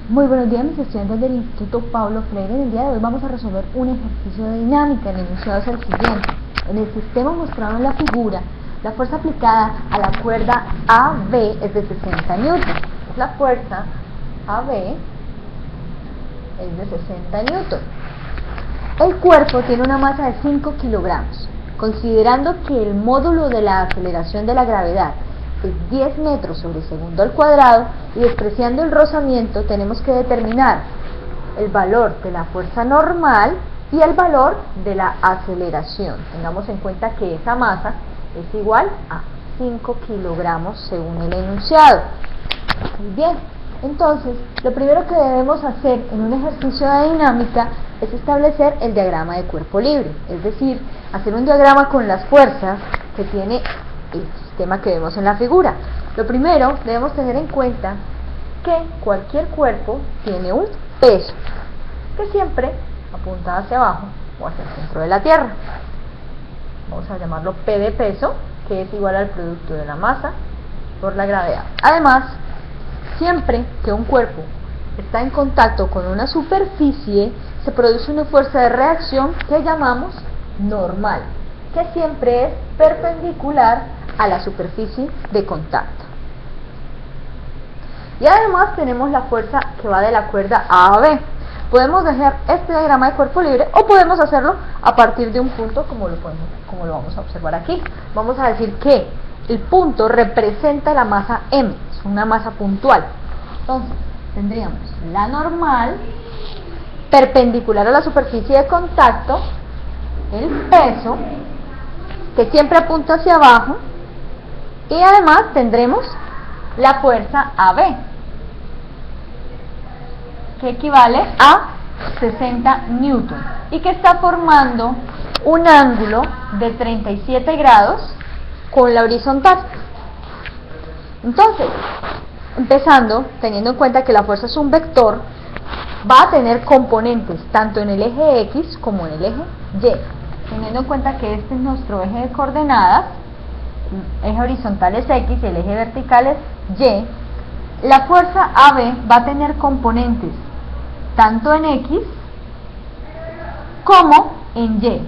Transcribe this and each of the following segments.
Muy buenos días, mis estudiantes del Instituto Paulo Freire. En el día de hoy vamos a resolver un ejercicio de dinámica. El enunciado es el siguiente. En el sistema mostrado en la figura, la fuerza aplicada a la cuerda AB es de 60 newtons. La fuerza AB es de 60 newtons. El cuerpo tiene una masa de 5 kilogramos. Considerando que el módulo de la aceleración de la gravedad es 10 metros sobre segundo al cuadrado y despreciando el rozamiento, tenemos que determinar el valor de la fuerza normal y el valor de la aceleración. Tengamos en cuenta que esa masa es igual a 5 kilogramos según el enunciado. Muy bien, entonces lo primero que debemos hacer en un ejercicio de dinámica es establecer el diagrama de cuerpo libre, es decir, hacer un diagrama con las fuerzas que tiene el sistema que vemos en la figura. Lo primero, debemos tener en cuenta que cualquier cuerpo tiene un peso que siempre apunta hacia abajo o hacia el centro de la Tierra. Vamos a llamarlo P de peso, que es igual al producto de la masa por la gravedad. Además, siempre que un cuerpo está en contacto con una superficie, se produce una fuerza de reacción que llamamos normal, que siempre es perpendicular a la superficie de contacto. Y además tenemos la fuerza que va de la cuerda A a B. Podemos dejar este diagrama de cuerpo libre o podemos hacerlo a partir de un punto como lo vamos a observar aquí. Vamos a decir que el punto representa la masa M, es una masa puntual. Entonces tendríamos la normal perpendicular a la superficie de contacto, el peso que siempre apunta hacia abajo, y además tendremos la fuerza AB, que equivale a 60 newtons y que está formando un ángulo de 37 grados con la horizontal. Entonces, empezando, teniendo en cuenta que la fuerza es un vector, va a tener componentes tanto en el eje X como en el eje Y. Teniendo en cuenta que este es nuestro eje de coordenadas, el eje horizontal es X y el eje vertical es Y, la fuerza AB va a tener componentes tanto en X como en Y.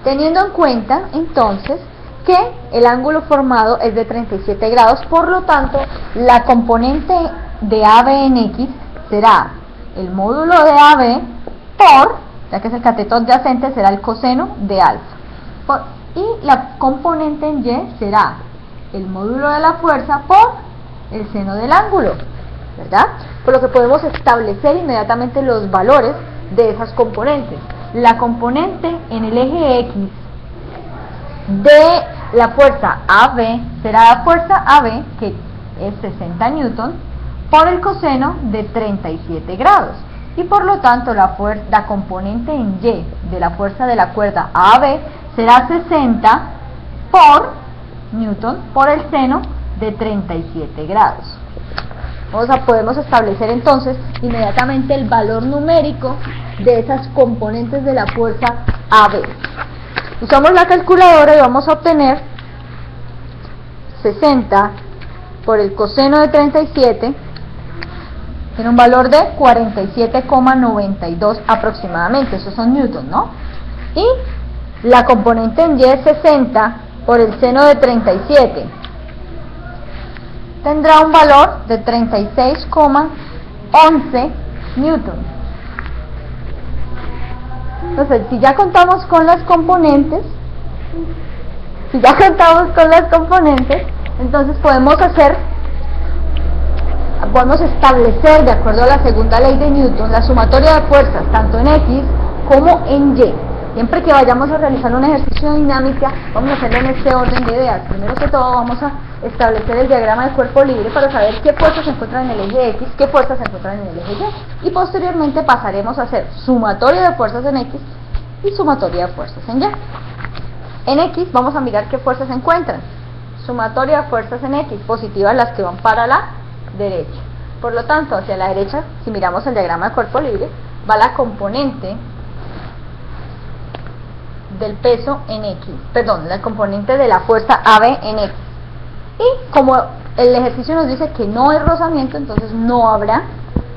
Teniendo en cuenta entonces que el ángulo formado es de 37 grados, por lo tanto la componente de AB en X será el módulo de AB por, ya que es el cateto adyacente, será el coseno de alfa. Y la componente en Y será el módulo de la fuerza por el seno del ángulo, ¿verdad? Por lo que podemos establecer inmediatamente los valores de esas componentes. La componente en el eje X de la fuerza AB será la fuerza AB, que es 60 newtons, por el coseno de 37 grados. Y por lo tanto la componente en Y de la fuerza de la cuerda AB será 60 por newton por el seno de 37 grados. Podemos establecer entonces inmediatamente el valor numérico de esas componentes de la fuerza AB. Usamos la calculadora y vamos a obtener 60 por el coseno de 37, tiene un valor de 47,92 aproximadamente, esos son newtons, ¿no? Y la componente en Y es 60 por el seno de 37, tendrá un valor de 36,11 newtons. Entonces, si ya contamos con las componentes, entonces podemos establecer, de acuerdo a la segunda ley de Newton, la sumatoria de fuerzas tanto en X como en Y. Siempre que vayamos a realizar un ejercicio de dinámica, vamos a hacerlo en este orden de ideas. Primero que todo vamos a establecer el diagrama de cuerpo libre para saber qué fuerzas se encuentran en el eje X, qué fuerzas se encuentran en el eje Y. Y posteriormente pasaremos a hacer sumatoria de fuerzas en X y sumatoria de fuerzas en Y. En X vamos a mirar qué fuerzas se encuentran. Sumatoria de fuerzas en X, positivas las que van para la derecha. Por lo tanto, hacia la derecha, si miramos el diagrama de cuerpo libre, va la componente del peso en X, la componente de la fuerza AB en X. Y como el ejercicio nos dice que no hay rozamiento, entonces no habrá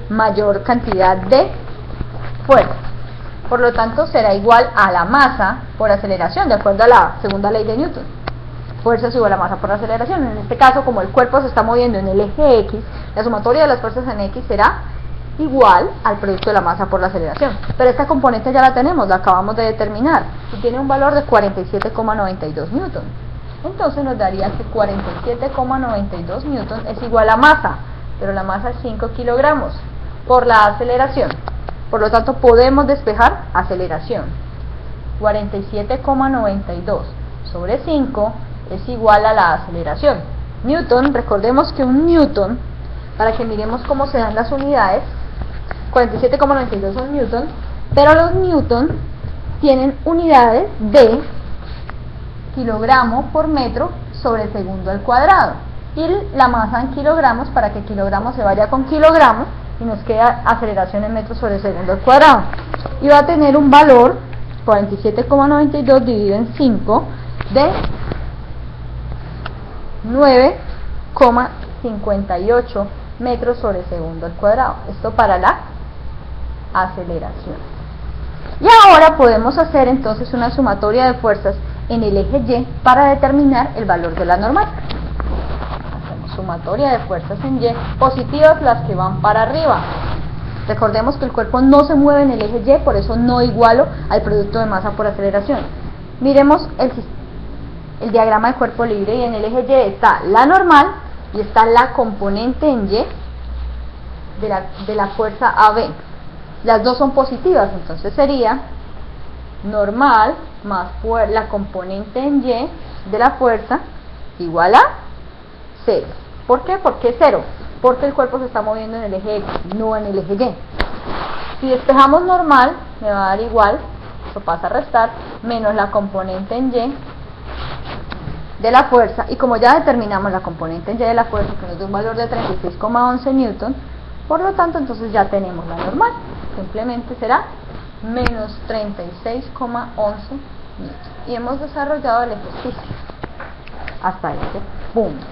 mayor cantidad de fuerza. Por lo tanto, será igual a la masa por aceleración, de acuerdo a la segunda ley de Newton. Fuerza es igual a masa por aceleración. En este caso, como el cuerpo se está moviendo en el eje X, la sumatoria de las fuerzas en X será igual al producto de la masa por la aceleración. Pero esta componente ya la tenemos, la acabamos de determinar, y tiene un valor de 47,92 newton. Entonces nos daría que 47,92 newton es igual a masa, pero la masa es 5 kilogramos por la aceleración. Por lo tanto, podemos despejar aceleración. 47,92 sobre 5 es igual a la aceleración. Newton, recordemos que un newton, para que miremos cómo se dan las unidades, 47,92 son newton, pero los newton tienen unidades de kilogramo por metro sobre segundo al cuadrado. Y la masa en kilogramos, para que kilogramo se vaya con kilogramo, y nos queda aceleración en metros sobre segundo al cuadrado. Y va a tener un valor, 47,92 dividido en 5, de 9,58 metros sobre segundo al cuadrado. Esto para la aceleración. Y ahora podemos hacer entonces una sumatoria de fuerzas en el eje Y para determinar el valor de la normal. Hacemos sumatoria de fuerzas en Y, positivas las que van para arriba. Recordemos que el cuerpo no se mueve en el eje Y, por eso no igualo al producto de masa por aceleración. Miremos el diagrama de cuerpo libre, y en el eje Y está la normal y está la componente en Y de la fuerza AB. Las dos son positivas, entonces sería normal más la componente en Y de la fuerza igual a 0. ¿Por qué? ¿Por qué 0? Porque el cuerpo se está moviendo en el eje X, no en el eje Y. Si despejamos normal, me va a dar igual, eso pasa a restar, menos la componente en Y de la fuerza, y como ya determinamos la componente en Y de la fuerza, que nos da un valor de 36,11 newton, por lo tanto, entonces ya tenemos la normal, simplemente será menos 36,11 newton. Y hemos desarrollado el ejercicio hasta este punto.